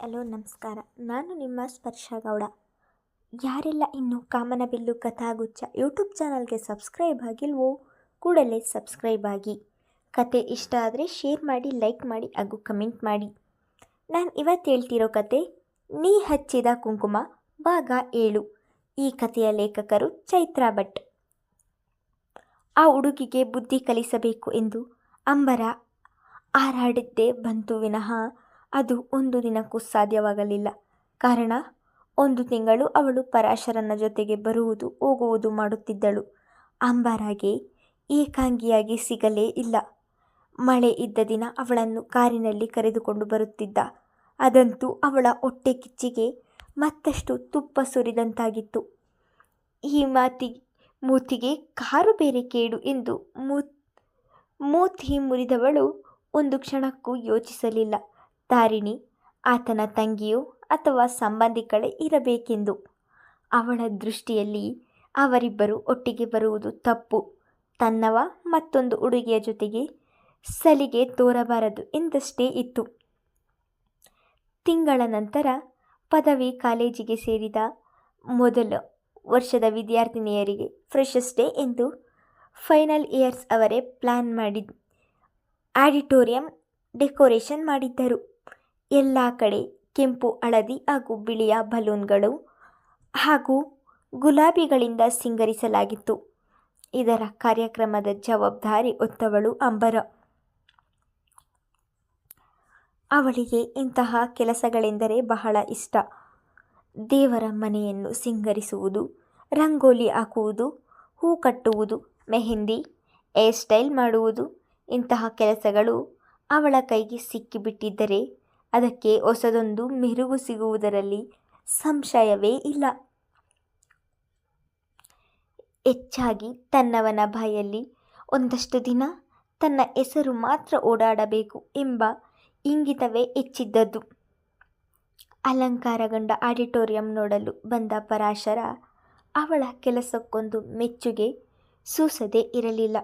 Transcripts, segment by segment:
Hello ನಮಸ್ಕಾರ. ನಾನು ನಿಮ್ಮ ಸ್ಪರ್ಶ ಗೌಡ. ಯಾರೆಲ್ಲ ಇನ್ನೂ ಕಾಮನಬಿಲ್ಲು ಕಥಾಗುಚ್ಛ ಯೂಟ್ಯೂಬ್ ಚಾನಲ್ಗೆ ಸಬ್ಸ್ಕ್ರೈಬ್ ಆಗಿಲ್ವೋ ಕೂಡಲೇ ಸಬ್ಸ್ಕ್ರೈಬ್ ಆಗಿ. ಕತೆ ಇಷ್ಟ ಆದರೆ ಶೇರ್ ಮಾಡಿ, ಲೈಕ್ ಮಾಡಿ ಹಾಗೂ ಕಮೆಂಟ್ ಮಾಡಿ. ನಾನು ಇವತ್ತು ಹೇಳ್ತಿರೋ ಕತೆ ನೀ ಹಚ್ಚಿದ ಕುಂಕುಮ ಭಾಗ 7. ಈ ಕಥೆಯ ಲೇಖಕರು ಚೈತ್ರಾ ಭಟ್. ಆ ಹುಡುಗಿಗೆ ಬುದ್ಧಿ ಕಲಿಸಬೇಕು ಎಂದು ಅಂಬರ ಹಾರಾಡಿದ್ದೇ ಬಂತು ವಿನಃ ಅದು ಒಂದು ದಿನಕ್ಕೂ ಸಾಧ್ಯವಾಗಲಿಲ್ಲ. ಕಾರಣ, 1 ತಿಂಗಳು ಅವಳು ಪರಾಶರನ ಜೊತೆಗೆ ಬರುವುದು ಹೋಗುವುದು ಮಾಡುತ್ತಿದ್ದಳು. ಅಂಬರಾಗೆ ಏಕಾಂಗಿಯಾಗಿ ಸಿಗಲೇ ಇಲ್ಲ. ಮಳೆ ಇದ್ದ ದಿನ ಅವಳನ್ನು ಕಾರಿನಲ್ಲಿ ಕರೆದುಕೊಂಡು ಬರುತ್ತಿದ್ದ. ಅದಂತೂ ಅವಳ ಹೊಟ್ಟೆ ಕಿಚ್ಚಿಗೆ ಮತ್ತಷ್ಟು ತುಪ್ಪ ಸುರಿದಂತಾಗಿತ್ತು. ಈ ಮೂತಿಗೆ ಕಾರು ಬೇರೆ ಕೇಡು ಎಂದು ಮೂತಿ ಮುರಿದವಳು ಒಂದು ಕ್ಷಣಕ್ಕೂ ಯೋಚಿಸಲಿಲ್ಲ. ತಾರಿಣಿ ಆತನ ತಂಗಿಯೋ ಅಥವಾ ಸಂಬಂಧಿಗಳೇ ಇರಬೇಕೆಂದು. ಅವಳ ದೃಷ್ಟಿಯಲ್ಲಿ ಅವರಿಬ್ಬರು ಒಟ್ಟಿಗೆ ಬರುವುದು ತಪ್ಪು. ತನ್ನವ ಮತ್ತೊಂದು ಹುಡುಗಿಯ ಜೊತೆಗೆ ಸಲಿಗೆ ತೋರಬಾರದು ಎಂದಷ್ಟೇ ಇತ್ತು. ತಿಂಗಳ ನಂತರ ಪದವಿ ಕಾಲೇಜಿಗೆ ಸೇರಿದ ಮೊದಲ ವರ್ಷದ ವಿದ್ಯಾರ್ಥಿನಿಯರಿಗೆ ಫ್ರೆಶರ್ಸ್ ಡೇ ಎಂದು ಫೈನಲ್ ಇಯರ್ಸ್ ಅವರೇ ಪ್ಲ್ಯಾನ್ ಮಾಡಿ ಆಡಿಟೋರಿಯಂ ಡೆಕೋರೇಷನ್ ಮಾಡಿದ್ದರು. ಎಲ್ಲ ಕಡೆ ಕೆಂಪು, ಹಳದಿ ಹಾಗೂ ಬಿಳಿಯ ಬಲೂನ್ಗಳು ಹಾಗೂ ಗುಲಾಬಿಗಳಿಂದ ಸಿಂಗರಿಸಲಾಗಿತ್ತು. ಇದರ ಕಾರ್ಯಕ್ರಮದ ಜವಾಬ್ದಾರಿ ಹೊತ್ತವಳು ಅಂಬರ. ಅವಳಿಗೆ ಇಂತಹ ಕೆಲಸಗಳೆಂದರೆ ಬಹಳ ಇಷ್ಟ. ದೇವರ ಮನೆಯನ್ನು ಸಿಂಗರಿಸುವುದು, ರಂಗೋಲಿ ಹಾಕುವುದು, ಹೂ ಕಟ್ಟುವುದು, ಮೆಹಂದಿ, ಹೇರ್ ಸ್ಟೈಲ್ ಮಾಡುವುದು ಇಂತಹ ಕೆಲಸಗಳು ಅವಳ ಕೈಗೆ ಸಿಕ್ಕಿಬಿಟ್ಟಿದ್ದರೆ ಅದಕ್ಕೆ ಹೊಸದೊಂದು ಮೆರುಗು ಸಿಗುವುದರಲ್ಲಿ ಸಂಶಯವೇ ಇಲ್ಲ. ಹೆಚ್ಚಾಗಿ ತನ್ನವನ ಬಾಯಲ್ಲಿ ಒಂದಷ್ಟು ದಿನ ತನ್ನ ಹೆಸರು ಮಾತ್ರ ಓಡಾಡಬೇಕು ಎಂಬ ಇಂಗಿತವೇ ಹೆಚ್ಚಿದ್ದದ್ದು. ಅಲಂಕಾರಗೊಂಡ ಆಡಿಟೋರಿಯಂ ನೋಡಲು ಬಂದ ಪರಾಶರ ಅವಳ ಕೆಲಸಕ್ಕೊಂದು ಮೆಚ್ಚುಗೆ ಸೂಸದೇ ಇರಲಿಲ್ಲ.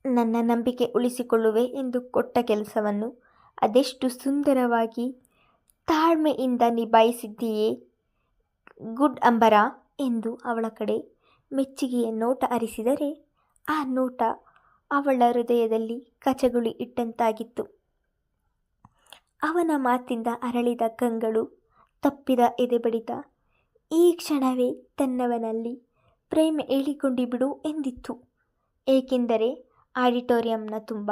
ನನ್ನ ನಂಬಿಕೆ ಉಳಿಸಿಕೊಳ್ಳುವೆ ಎಂದು ಕೊಟ್ಟ ಕೆಲಸವನ್ನು ಅದೆಷ್ಟು ಸುಂದರವಾಗಿ ತಾಳ್ಮೆಯಿಂದ ನಿಭಾಯಿಸಿದ್ದೀಯೇ, ಗುಡ್ ಅಂಬರ ಎಂದು ಅವಳ ಕಡೆ ಮೆಚ್ಚುಗೆಯ ನೋಟ ಹರಿಸಿದರೆ ಆ ನೋಟ ಅವಳ ಹೃದಯದಲ್ಲಿ ಕಚಗುಳಿ ಇಟ್ಟಂತಾಗಿತ್ತು. ಅವನ ಮಾತಿಂದ ಅರಳಿದ ಕಂಗಳು, ತಪ್ಪಿದ ಎದೆಬಡಿತ ಈ ಕ್ಷಣವೇ ತನ್ನವನಲ್ಲಿ ಪ್ರೇಮ ಹೇಳಿಕೊಂಡಿಬಿಡು ಎಂದಿತ್ತು. ಏಕೆಂದರೆ ಆಡಿಟೋರಿಯಂನ ತುಂಬ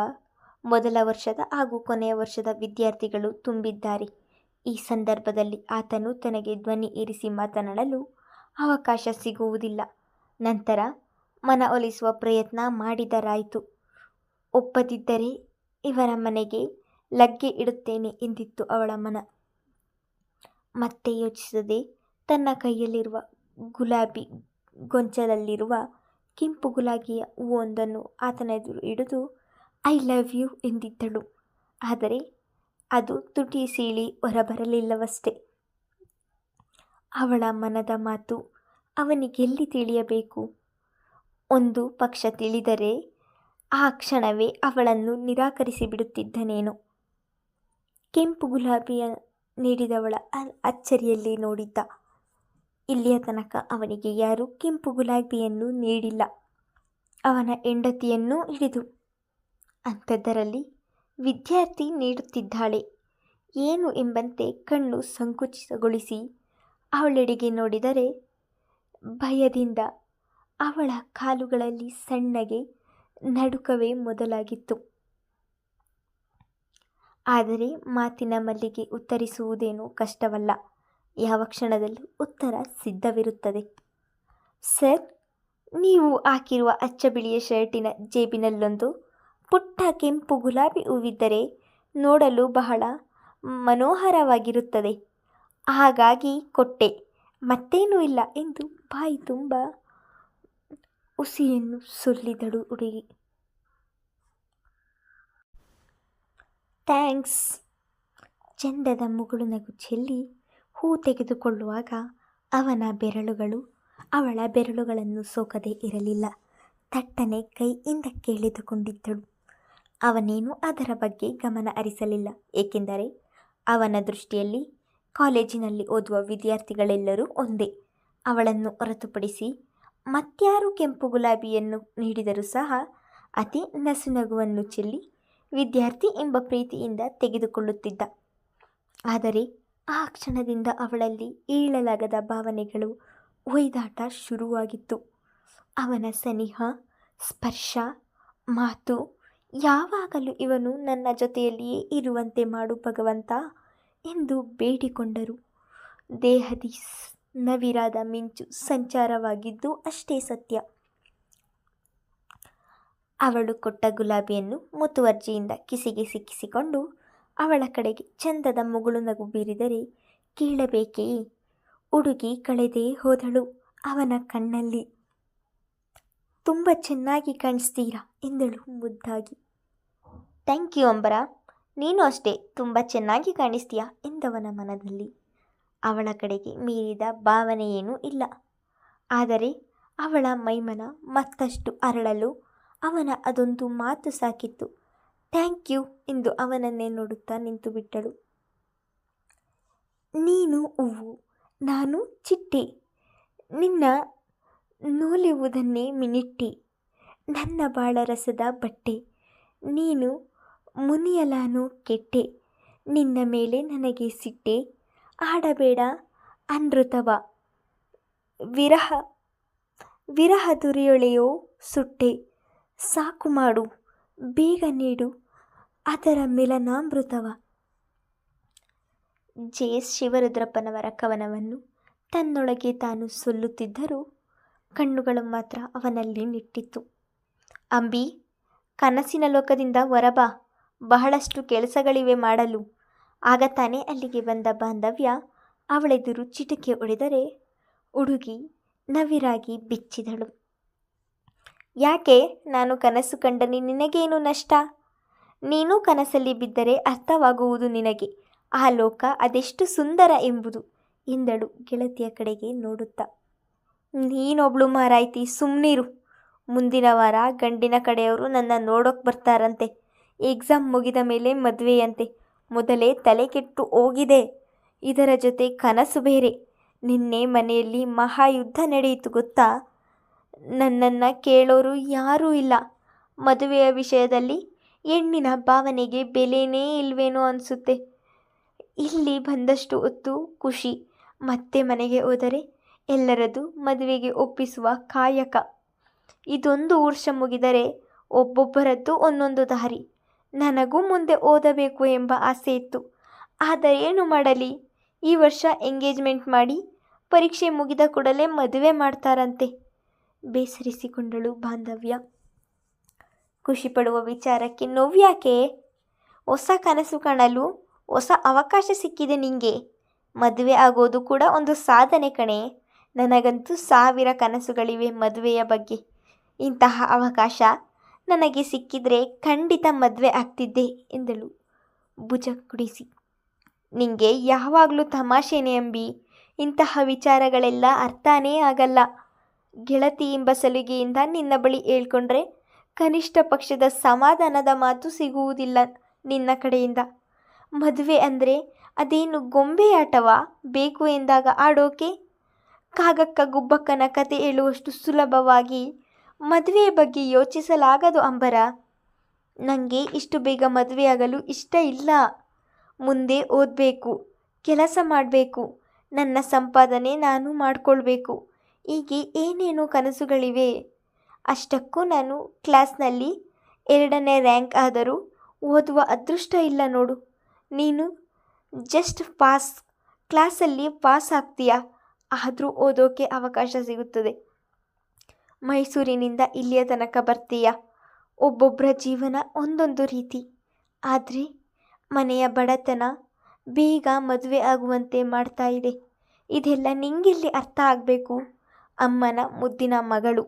ಮೊದಲ ವರ್ಷದ ಹಾಗೂ ಕೊನೆಯ ವರ್ಷದ ವಿದ್ಯಾರ್ಥಿಗಳು ತುಂಬಿದ್ದಾರೆ. ಈ ಸಂದರ್ಭದಲ್ಲಿ ಆತನು ತನಗೆ ಧ್ವನಿ ಇರಿಸಿ ಮಾತನಾಡಲು ಅವಕಾಶ ಸಿಗುವುದಿಲ್ಲ. ನಂತರ ಮನವೊಲಿಸುವ ಪ್ರಯತ್ನ ಮಾಡಿದರಾಯಿತು. ಒಪ್ಪದಿದ್ದರೆ ಇವರ ಮನೆಗೆ ಲಗ್ಗೆ ಇಡುತ್ತೇನೆ ಎಂದಿತ್ತು ಅವಳ ಮನ. ಮತ್ತೆ ಯೋಚಿಸದೆ ತನ್ನ ಕೈಯಲ್ಲಿರುವ ಗುಲಾಬಿ ಗೊಂಚಲಲ್ಲಿರುವ ಕೆಂಪು ಗುಲಾಬಿಯ ಹೂವೊಂದನ್ನು ಆತನ ಎದುರು ಹಿಡಿದು ಐ ಲವ್ ಯು ಎಂದಿದ್ದಳು. ಆದರೆ ಅದು ತುಟಿ ಸೀಳಿ ಹೊರಬರಲಿಲ್ಲವಷ್ಟೇ. ಅವಳ ಮನದ ಮಾತು ಅವನಿಗೆಲ್ಲಿ ತಿಳಿಯಬೇಕು? ಒಂದು ಪಕ್ಷ ತಿಳಿದರೆ ಆ ಕ್ಷಣವೇ ಅವಳನ್ನು ನಿರಾಕರಿಸಿ ಬಿಡುತ್ತಿದ್ದನೇನೋ. ಕೆಂಪು ಗುಲಾಬಿಯ ನೀಡಿದವಳ ಅಚ್ಚರಿಯಲ್ಲಿ ನೋಡಿದ್ದ. ಇಲ್ಲಿಯ ತನಕ ಅವನಿಗೆ ಯಾರೂ ಕೆಂಪು ಗುಲಾಬಿಯನ್ನು ನೀಡಿಲ್ಲ, ಅವನ ಹೆಂಡತಿಯನ್ನೂ ಹಿಡಿದು. ಅಂಥದ್ದರಲ್ಲಿ ವಿದ್ಯಾರ್ಥಿ ನೀಡುತ್ತಿದ್ದಾಳೆ ಏನು ಎಂಬಂತೆ ಕಣ್ಣು ಸಂಕುಚಿತಗೊಳಿಸಿ ಅವಳೆಡೆಗೆ ನೋಡಿದರೆ ಭಯದಿಂದ ಅವಳ ಕಾಲುಗಳಲ್ಲಿ ಸಣ್ಣಗೆ ನಡುಕವೇ ಮೊದಲಾಗಿತ್ತು. ಆದರೆ ಮಾತಿನ ಮಲ್ಲಿಗೆ ಉತ್ತರಿಸುವುದೇನೂ ಕಷ್ಟವಲ್ಲ. ಯಾವ ಕ್ಷಣದಲ್ಲೂ ಉತ್ತರ ಸಿದ್ಧವಿರುತ್ತದೆ. ಸರ್, ನೀವು ಹಾಕಿರುವ ಅಚ್ಚ ಬಿಳಿಯ ಶರ್ಟಿನ ಜೇಬಿನಲ್ಲೊಂದು ಪುಟ್ಟ ಕೆಂಪು ಗುಲಾಬಿ ಹೂವಿದ್ದರೆ ನೋಡಲು ಬಹಳ ಮನೋಹರವಾಗಿರುತ್ತದೆ. ಹಾಗಾಗಿ ಕೊಟ್ಟೆ, ಮತ್ತೇನೂ ಇಲ್ಲ ಎಂದು ಬಾಯಿ ತುಂಬ ಹುಸಿಯನ್ನು ಸುಲಿದಳು ಹುಡುಗಿ. ಥ್ಯಾಂಕ್ಸ್. ಚಂದದ ಮುಗುಳು ನಗು ಚೆಲ್ಲಿ ಹೂ ತೆಗೆದುಕೊಳ್ಳುವಾಗ ಅವನ ಬೆರಳುಗಳು ಅವಳ ಬೆರಳುಗಳನ್ನು ಸೋಕದೇ ಇರಲಿಲ್ಲ. ತಟ್ಟನೆ ಕೈ ಹಿಂದಕ್ಕೆ ಎಳೆದುಕೊಂಡಿದ್ದಳು. ಅವನೇನು ಅದರ ಬಗ್ಗೆ ಗಮನ ಹರಿಸಲಿಲ್ಲ. ಏಕೆಂದರೆ ಅವನ ದೃಷ್ಟಿಯಲ್ಲಿ ಕಾಲೇಜಿನಲ್ಲಿ ಓದುವ ವಿದ್ಯಾರ್ಥಿಗಳೆಲ್ಲರೂ ಒಂದೇ. ಅವಳನ್ನು ಹೊರತುಪಡಿಸಿ ಮತ್ಯಾರು ಕೆಂಪು ಗುಲಾಬಿಯನ್ನು ನೀಡಿದರೂ ಸಹ ಅತಿ ನಸುನಗುವನ್ನು ಚೆಲ್ಲಿ ವಿದ್ಯಾರ್ಥಿ ಎಂಬ ಪ್ರೀತಿಯಿಂದ ತೆಗೆದುಕೊಳ್ಳುತ್ತಿದ್ದ. ಆದರೆ ಆ ಕ್ಷಣದಿಂದ ಅವಳಲ್ಲಿ ಏಳಲಾಗದ ಭಾವನೆಗಳು ಒಯ್ದಾಟ ಶುರುವಾಗಿತ್ತು. ಅವನ ಸನಿಹ, ಸ್ಪರ್ಶ, ಮಾತು, ಯಾವಾಗಲೂ ಇವನು ನನ್ನ ಜೊತೆಯಲ್ಲಿಯೇ ಇರುವಂತೆ ಮಾಡು ಭಗವಂತ ಎಂದು ಬೇಡಿಕೊಂಡರು. ದೇಹದಿ ನವಿರಾದ ಮಿಂಚು ಸಂಚಾರವಾಗಿದ್ದು ಅಷ್ಟೇ ಸತ್ಯ. ಅವಳು ಕೊಟ್ಟ ಗುಲಾಬಿಯನ್ನು ಮುತುವರ್ಜಿಯಿಂದ ಕಿಸಿಗೆ ಸಿಕ್ಕಿಸಿಕೊಂಡು ಅವಳ ಕಡೆಗೆ ಚಂದದ ಮುಗುಳು ನಗು ಬೀರಿದರೆ ಕೇಳಬೇಕೇ? ಹುಡುಗಿ ಕಳೆದೇ ಹೋದಳು ಅವನ ಕಣ್ಣಲ್ಲಿ. ತುಂಬ ಚೆನ್ನಾಗಿ ಕಾಣಿಸ್ತೀರಾ ಎಂದಳು ಮುದ್ದಾಗಿ. ಥ್ಯಾಂಕ್ ಯು ಅಂಬರ, ನೀನು ಅಷ್ಟೇ ತುಂಬ ಚೆನ್ನಾಗಿ ಕಾಣಿಸ್ತೀಯಾ ಎಂದವನ ಮನದಲ್ಲಿ. ಅವಳ ಕಡೆಗೆ ಮೀರಿದ ಭಾವನೆಯೇನೂ ಇಲ್ಲ. ಆದರೆ ಅವಳ ಮೈಮನ ಮತ್ತಷ್ಟು ಅರಳಲು ಅವನ ಅದೊಂದು ಮಾತು ಸಾಕಿತ್ತು. ಥ್ಯಾಂಕ್ ಯು ಎಂದು ಅವನನ್ನೇ ನೋಡುತ್ತಾ ನಿಂತು ಬಿಟ್ಟಳು. ನೀನು ಹೂವು, ನಾನು ಚಿಟ್ಟೆ, ನಿನ್ನ ನೂಲುವುದನ್ನೇ ಮಿನಿಟ್ಟೆ, ನನ್ನ ಬಾಳ ರಸದ ಬಟ್ಟೆ, ನೀನು ಮುನಿಯಲಾನು ಕೆಟ್ಟೆ, ನಿನ್ನ ಮೇಲೆ ನನಗೆ ಸಿಟ್ಟೆ, ಆಡಬೇಡ ಅನೃತವ, ವಿರಹ ದುರಿಯೊಳೆಯೋ ಸುಟ್ಟೆ, ಸಾಕು ಮಾಡು ಬೇಗ ನೀಡು ಅದರ ಮಿಲನಾಮೃತವ. ಜೆ.ಎಸ್. ಶಿವರುದ್ರಪ್ಪನವರ ಕವನವನ್ನು ತನ್ನೊಳಗೆ ತಾನು ಸೊಲ್ಲುತ್ತಿದ್ದರೂ ಕಣ್ಣುಗಳು ಮಾತ್ರ ಅವನಲ್ಲಿ ನಿಟ್ಟಿತ್ತು. ಅಂಬಿ, ಕನಸಿನ ಲೋಕದಿಂದ ಹೊರಬಾ, ಬಹಳಷ್ಟು ಕೆಲಸಗಳಿವೆ ಮಾಡಲು. ಆಗ ತಾನೇ ಅಲ್ಲಿಗೆ ಬಂದ ಬಾಂಧವ್ಯ ಅವಳೆದುರು ಚಿಟಿಕೆ ಹೊಡೆದರೆ ಹುಡುಗಿ ನವಿರಾಗಿ ಬಿಚ್ಚಿದಳು. ಯಾಕೆ? ನಾನು ಕನಸು ಕಂಡರೆ ನಿನಗೇನು ನಷ್ಟ? ನೀನು ಕನಸಲ್ಲಿ ಬಿದ್ದರೆ ಅರ್ಥವಾಗುವುದು ನಿನಗೆ ಆ ಲೋಕ ಅದೆಷ್ಟು ಸುಂದರ ಎಂಬುದು ಎಂದಳು ಗೆಳತಿಯ ಕಡೆಗೆ ನೋಡುತ್ತಾ. ನೀನೊಬ್ಳು ಮಾರಾಯ್ತಿ, ಸುಮ್ಮನಿರು. ಮುಂದಿನ ವಾರ ಗಂಡಿನ ಕಡೆಯವರು ನನ್ನ ನೋಡೋಕೆ ಬರ್ತಾರಂತೆ. ಎಕ್ಸಾಮ್ ಮುಗಿದ ಮೇಲೆ ಮದುವೆಯಂತೆ. ಮೊದಲೇ ತಲೆ ಕೆಟ್ಟು ಹೋಗಿದೆ. ಇದರ ಜೊತೆ ಕನಸು ಬೇರೆ. ನಿನ್ನೆ ಮನೆಯಲ್ಲಿ ಮಹಾಯುದ್ಧ ನಡೆಯಿತು ಗೊತ್ತಾ? ನನ್ನನ್ನು ಕೇಳೋರು ಯಾರೂ ಇಲ್ಲ. ಮದುವೆಯ ವಿಷಯದಲ್ಲಿ ಹೆಣ್ಣಿನ ಭಾವನೆಗೆ ಬೆಲೆನೇ ಇಲ್ವೇನೋ ಅನಿಸುತ್ತೆ. ಇಲ್ಲಿ ಬಂದಷ್ಟು ಹೊತ್ತು ಖುಷಿ, ಮತ್ತೆ ಮನೆಗೆ ಹೋದರೆ ಎಲ್ಲರದು ಮದುವೆಗೆ ಒಪ್ಪಿಸುವ ಕಾಯಕ. ಇದೊಂದು ವರ್ಷ ಮುಗಿದರೆ ಒಬ್ಬೊಬ್ಬರದ್ದು ಒಂದೊಂದು ದಾರಿ. ನನಗೂ ಮುಂದೆ ಓದಬೇಕು ಎಂಬ ಆಸೆ ಇತ್ತು. ಆದರೆ ಏನು ಮಾಡಲಿ, ಈ ವರ್ಷ ಎಂಗೇಜ್ಮೆಂಟ್ ಮಾಡಿ ಪರೀಕ್ಷೆ ಮುಗಿದ ಕೂಡಲೇ ಮದುವೆ ಮಾಡ್ತಾರಂತೆ. ಬೇಸರಿಸಿಕೊಂಡಳು ಬಾಂಧವ್ಯ. ಖುಷಿಪಡುವ ವಿಚಾರಕ್ಕೆ ನೋವ್ಯಾಕೆ? ಹೊಸ ಕನಸು ಕಾಣಲು ಹೊಸ ಅವಕಾಶ ಸಿಕ್ಕಿದೆ ನಿಂಗೆ. ಮದುವೆ ಆಗೋದು ಕೂಡ ಒಂದು ಸಾಧನೆ ಕಣೆ. ನನಗಂತೂ 1000 ಕನಸುಗಳಿವೆ ಮದುವೆಯ ಬಗ್ಗೆ. ಇಂತಹ ಅವಕಾಶ ನನಗೆ ಸಿಕ್ಕಿದ್ರೆ ಖಂಡಿತ ಮದುವೆ ಆಗ್ತಿದ್ದೆ ಎಂದಳು ಭುಜ ಕುಡಿಸಿ. ನಿಂಗೆ ಯಾವಾಗಲೂ ತಮಾಷೆನೇ ಅಂಬಿ. ಇಂತಹ ವಿಚಾರಗಳೆಲ್ಲ ಅರ್ಥನೇ ಆಗಲ್ಲ. ಗೆಳತಿ ಎಂಬ ಸಲುಗೆಯಿಂದ ನಿನ್ನ ಬಳಿ ಹೇಳ್ಕೊಂಡ್ರೆ ಕನಿಷ್ಠ ಪಕ್ಷದ ಸಮಾಧಾನದ ಮಾತು ಸಿಗುವುದಿಲ್ಲ ನಿನ್ನ ಕಡೆಯಿಂದ. ಮದುವೆ ಅಂದರೆ ಅದೇನು ಗೊಂಬೆ ಆಟವಾ? ಬೇಕು ಎಂದಾಗ ಆಡೋಕೆ? ಕಾಗಕ್ಕ ಗುಬ್ಬಕ್ಕನ ಕತೆ ಹೇಳುವಷ್ಟು ಸುಲಭವಾಗಿ ಮದುವೆಯ ಬಗ್ಗೆ ಯೋಚಿಸಲಾಗದು ಅಂಬರ. ನನಗೆ ಇಷ್ಟು ಬೇಗ ಮದುವೆಯಾಗಲು ಇಷ್ಟ ಇಲ್ಲ. ಮುಂದೆ ಓದಬೇಕು, ಕೆಲಸ ಮಾಡಬೇಕು, ನನ್ನ ಸಂಪಾದನೆ ನಾನು ಮಾಡಿಕೊಳ್ಬೇಕು. ಹೀಗೆ ಏನೇನೋ ಕನಸುಗಳಿವೆ. ಅಷ್ಟಕ್ಕೂ ನಾನು ಕ್ಲಾಸ್ನಲ್ಲಿ 2ನೇ ರ್ಯಾಂಕ್ ಆದರೂ ಓದುವ ಅದೃಷ್ಟ ಇಲ್ಲ ನೋಡು. ನೀನು ಜಸ್ಟ್ ಪಾಸ್. ಕ್ಲಾಸಲ್ಲಿ ಪಾಸ್ ಆಗ್ತೀಯಾ? ಆದರೂ ಓದೋಕೆ ಅವಕಾಶ ಸಿಗುತ್ತದೆ. ಮೈಸೂರಿನಿಂದ ಇಲ್ಲಿಯ ತನಕ ಬರ್ತೀಯಾ? ಒಬ್ಬೊಬ್ಬರ ಜೀವನ ಒಂದೊಂದು ರೀತಿ. ಆದರೆ ಮನೆಯ ಬಡತನ ಬೇಗ ಮದುವೆ ಆಗುವಂತೆ ಮಾಡ್ತಾ ಇದೆ. ಇದೆಲ್ಲ ನಿಂಗೆಲ್ಲಿ ಅರ್ಥ ಆಗಬೇಕು? ಅಮ್ಮನ ಮುದ್ದಿನ ಮಗಳು.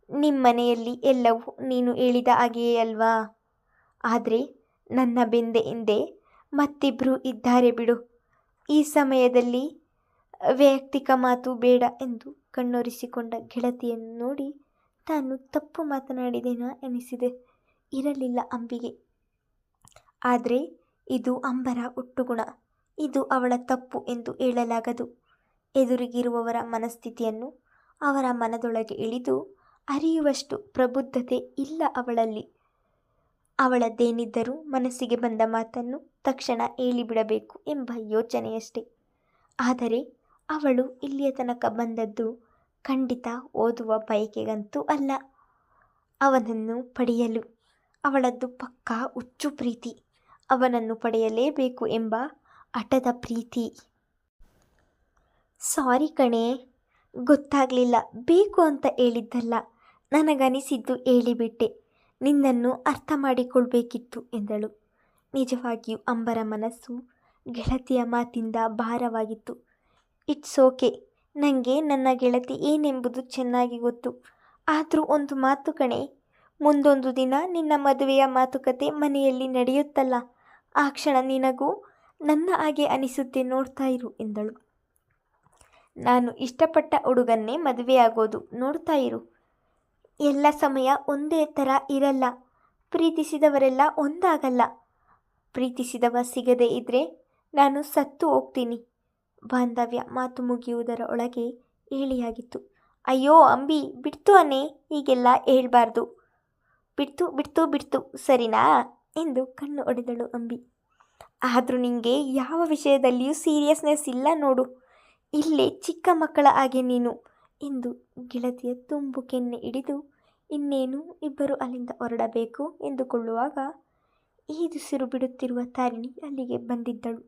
ನಿಮ್ಮನೆಯಲ್ಲಿ ಎಲ್ಲವೂ ನೀನು ಹೇಳಿದ ಹಾಗೆಯೇ ಅಲ್ವಾ? ಆದರೆ ನನ್ನ ಬೆಂದೆ ಹಿಂದೆ ಮತ್ತಿಬ್ಬರು ಇದ್ದಾರೆ ಬಿಡು. ಈ ಸಮಯದಲ್ಲಿ ವೈಯಕ್ತಿಕ ಮಾತು ಬೇಡ ಎಂದು ಕಣ್ಣೊರೆಸಿಕೊಂಡ ಗೆಳತಿಯನ್ನು ನೋಡಿ ತಾನು ತಪ್ಪು ಮಾತನಾಡಿದೆನಾ ಎನಿಸಿದೆ. ಇರಲಿಲ್ಲ ಅಂಬಿಗೆ. ಆದರೆ ಇದು ಅಂಬರ ಹುಟ್ಟುಗುಣ. ಇದು ಅವಳ ತಪ್ಪು ಎಂದು ಹೇಳಲಾಗದು. ಎದುರಿಗಿರುವವರ ಮನಸ್ಥಿತಿಯನ್ನು ಅವರ ಮನದೊಳಗೆ ಇಳಿದು ಅರಿಯುವಷ್ಟು ಪ್ರಬುದ್ಧತೆ ಇಲ್ಲ ಅವಳಲ್ಲಿ. ಅವಳದ್ದೇನಿದ್ದರೂ ಮನಸ್ಸಿಗೆ ಬಂದ ಮಾತನ್ನು ತಕ್ಷಣ ಹೇಳಿಬಿಡಬೇಕು ಎಂಬ ಯೋಚನೆಯಷ್ಟೇ. ಆದರೆ ಅವಳು ಇಲ್ಲಿಯ ತನಕ ಬಂದದ್ದು ಖಂಡಿತ ಓದುವ ಬಯಕೆಗಂತೂ ಅಲ್ಲ. ಅವನನ್ನು ಪಡೆಯಲು. ಅವಳದ್ದು ಪಕ್ಕಾ ಹುಚ್ಚು ಪ್ರೀತಿ. ಅವನನ್ನು ಪಡೆಯಲೇಬೇಕು ಎಂಬ ಹಠದ ಪ್ರೀತಿ. ಸಾರಿ ಕಣೇ, ಗೊತ್ತಾಗಲಿಲ್ಲ. ಬೇಕು ಅಂತ ಹೇಳಿದ್ದಲ್ಲ. ನನಗನಿಸಿದ್ದು ಹೇಳಿಬಿಟ್ಟೆ. ನಿನ್ನನ್ನು ಅರ್ಥ ಮಾಡಿಕೊಳ್ಬೇಕಿತ್ತು ಎಂದಳು. ನಿಜವಾಗಿಯೂ ಅಂಬರ ಮನಸ್ಸು ಗೆಳತಿಯ ಮಾತಿಂದ ಭಾರವಾಗಿತ್ತು. ಇಟ್ಸ್ ಓಕೆ, ನನಗೆ ನನ್ನ ಗೆಳತಿ ಏನೆಂಬುದು ಚೆನ್ನಾಗಿ ಗೊತ್ತು. ಆದರೂ ಒಂದು ಮಾತು ಕಣೆ, ಮುಂದೊಂದು ದಿನ ನಿನ್ನ ಮದುವೆಯ ಮಾತುಕತೆ ಮನೆಯಲ್ಲಿ ನಡೆಯುತ್ತಲ್ಲ, ಆ ಕ್ಷಣ ನಿನಗೂ ನನ್ನ ಹಾಗೆ ಅನಿಸುತ್ತೆ, ನೋಡ್ತಾ ಇರು ಎಂದಳು. ನಾನು ಇಷ್ಟಪಟ್ಟ ಹುಡುಗನ್ನೇ ಮದುವೆಯಾಗೋದು, ನೋಡ್ತಾ ಇರು. ಎಲ್ಲ ಸಮಯ ಒಂದೇ ಥರ ಇರಲ್ಲ. ಪ್ರೀತಿಸಿದವರೆಲ್ಲ ಒಂದಾಗಲ್ಲ. ಪ್ರೀತಿಸಿದವ ಸಿಗದೇ ಇದ್ದರೆ ನಾನು ಸತ್ತು ಹೋಗ್ತೀನಿ. ಬಾಂಧವ್ಯ ಮಾತು ಮುಗಿಯುವುದರ ಒಳಗೆ ಹೇಳಿಯಾಗಿತ್ತು. ಅಯ್ಯೋ ಅಂಬಿ, ಬಿಡ್ತು ಅನ್ನೇ, ಹೀಗೆಲ್ಲ ಹೇಳ್ಬಾರ್ದು. ಬಿಡ್ತು ಬಿಡ್ತು ಬಿಡ್ತು ಸರಿನಾ ಎಂದು ಕಣ್ಣು ಹೊಡೆದಳು ಅಂಬಿ. ಆದರೂ ನಿಂಗೆ ಯಾವ ವಿಷಯದಲ್ಲಿಯೂ ಸೀರಿಯಸ್ನೆಸ್ ಇಲ್ಲ ನೋಡು. ಇಲ್ಲೇ ಚಿಕ್ಕ ಮಕ್ಕಳ ಹಾಗೆ ನೀನು ಎಂದು ಗೆಳತಿಯ ತುಂಬು ಕೆನ್ನೆ ಹಿಡಿದು ಇನ್ನೇನು ಇಬ್ಬರು ಅಲ್ಲಿಂದ ಹೊರಡಬೇಕು ಎಂದುಕೊಳ್ಳುವಾಗ ಈದುಸಿರು ಬಿಡುತ್ತಿರುವ ತಾರಿಣಿ ಅಲ್ಲಿಗೆ ಬಂದಿದ್ದಳು.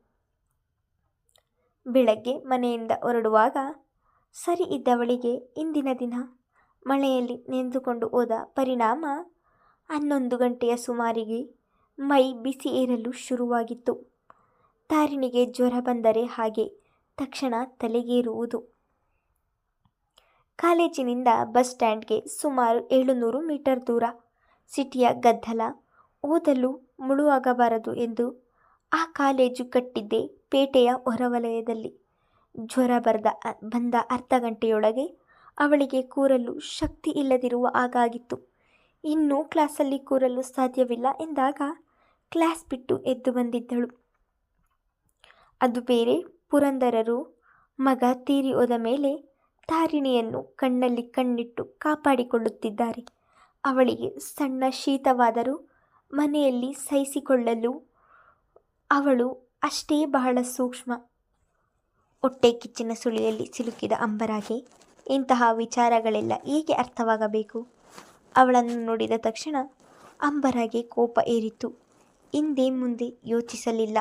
ಬೆಳಗ್ಗೆ ಮನೆಯಿಂದ ಹೊರಡುವಾಗ ಸರಿ ಇದ್ದವಳಿಗೆ ಇಂದಿನ ದಿನ ಮಳೆಯಲ್ಲಿ ನೆಂದುಕೊಂಡು ಹೋದ ಪರಿಣಾಮ 11 ಗಂಟೆಯ ಸುಮಾರಿಗೆ ಮೈ ಬಿಸಿ ಏರಲು ಶುರುವಾಗಿತ್ತು. ತಾರಿಣಿಗೆ ಜ್ವರ ಬಂದರೆ ಹಾಗೆ ತಕ್ಷಣ ತಲೆಗೇರುವುದು. ಕಾಲೇಜಿನಿಂದ ಬಸ್ ಸ್ಟ್ಯಾಂಡ್ಗೆ ಸುಮಾರು 700 ಮೀಟರ್ ದೂರ. ಸಿಟಿಯ ಗದ್ದಲ ಓದಲು ಮುಳುವಾಗಬಾರದು ಎಂದು ಆ ಕಾಲೇಜು ಕಟ್ಟಿದ್ದೇ ಪೇಟೆಯ ಹೊರವಲಯದಲ್ಲಿ. ಜ್ವರ ಬಂದ ಅರ್ಧ ಗಂಟೆಯೊಳಗೆ ಅವಳಿಗೆ ಕೂರಲು ಶಕ್ತಿ ಇಲ್ಲದಿರುವ ಹಾಗಾಗಿತ್ತು. ಇನ್ನೂ ಕ್ಲಾಸಲ್ಲಿ ಕೂರಲು ಸಾಧ್ಯವಿಲ್ಲ ಎಂದಾಗ ಕ್ಲಾಸ್ ಬಿಟ್ಟು ಎದ್ದು ಬಂದಿದ್ದಳು. ಅದು ಬೇರೆ, ಪುರಂದರರು ಮಗ ತೀರಿ ಹೋದ ಮೇಲೆ ತಾರಿಣಿಯನ್ನು ಕಣ್ಣಲ್ಲಿ ಕಣ್ಣಿಟ್ಟು ಕಾಪಾಡಿಕೊಳ್ಳುತ್ತಿದ್ದಾರೆ. ಅವಳಿಗೆ ಸಣ್ಣ ಶೀತವಾದರೂ ಮನೆಯಲ್ಲಿ ಸಹಿಸಿಕೊಳ್ಳಲು ಅವಳು ಅಷ್ಟೇ ಬಹಳ ಸೂಕ್ಷ್ಮ. ಹೊಟ್ಟೆ ಕಿಚ್ಚಿನ ಸುಳಿಯಲ್ಲಿ ಸಿಲುಕಿದ ಅಂಬರಾಗೆ ಇಂತಹ ವಿಚಾರಗಳೆಲ್ಲ ಹೇಗೆ ಅರ್ಥವಾಗಬೇಕು? ಅವಳನ್ನು ನೋಡಿದ ತಕ್ಷಣ ಅಂಬರಾಗೆ ಕೋಪ ಏರಿತು. ಹಿಂದೆ ಮುಂದೆ ಯೋಚಿಸಲಿಲ್ಲ.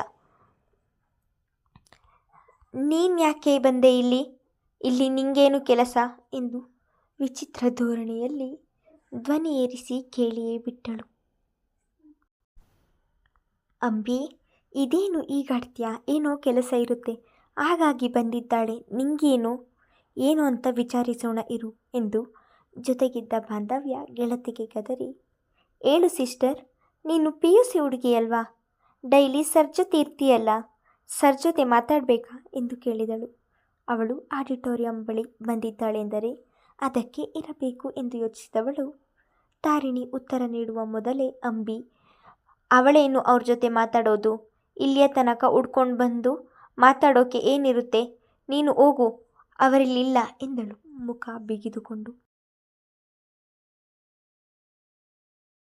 ನೀನು ಯಾಕೆ ಬಂದೆ ಇಲ್ಲಿ ನಿಂಗೇನು ಕೆಲಸ ಎಂದು ವಿಚಿತ್ರ ಧೋರಣೆಯಲ್ಲಿ ಧ್ವನಿ ಏರಿಸಿ ಕೇಳಿಯೇ ಬಿಟ್ಟಳು. ಅಂಬಿ, ಇದೇನು ಈಗಾಡ್ತೀಯಾ? ಏನೋ ಕೆಲಸ ಇರುತ್ತೆ, ಹಾಗಾಗಿ ಬಂದಿದ್ದಾಳೆ. ನಿಂಗೇನು ಏನು ಅಂತ ವಿಚಾರಿಸೋಣ ಇರು ಎಂದು ಜೊತೆಗಿದ್ದ ಬಾಂಧವ್ಯ ಗೆಳತಿಗೆ ಗದರಿ, ಹೇಳು ಸಿಸ್ಟರ್, ನೀನು PUC ಹುಡುಗಿಯಲ್ವಾ? ಡೈಲಿ ಸರ್ ಜೊತೆ ಇರ್ತೀಯಲ್ಲ, ಸರ್ ಜೊತೆ ಮಾತಾಡಬೇಕಾ ಎಂದು ಕೇಳಿದಳು. ಅವಳು ಆಡಿಟೋರಿಯಂ ಬಳಿ ಬಂದಿದ್ದಾಳೆಂದರೆ ಅದಕ್ಕೆ ಇರಬೇಕು ಎಂದು ಯೋಚಿಸಿದವಳು ತಾರಿಣಿ ಉತ್ತರ ನೀಡುವ ಮೊದಲೇ ಅಂಬಿ, ಅವಳೇನು ಅವ್ರ ಜೊತೆ ಮಾತಾಡೋದು? ಇಲ್ಲಿಯ ತನಕ ಹುಡ್ಕೊಂಡು ಬಂದು ಮಾತಾಡೋಕೆ ಏನಿರುತ್ತೆ? ನೀನು ಹೋಗು, ಅವರಿಲ್ಲಿಲ್ಲ ಎಂದಳು ಮುಖ ಬಿಗಿದುಕೊಂಡು.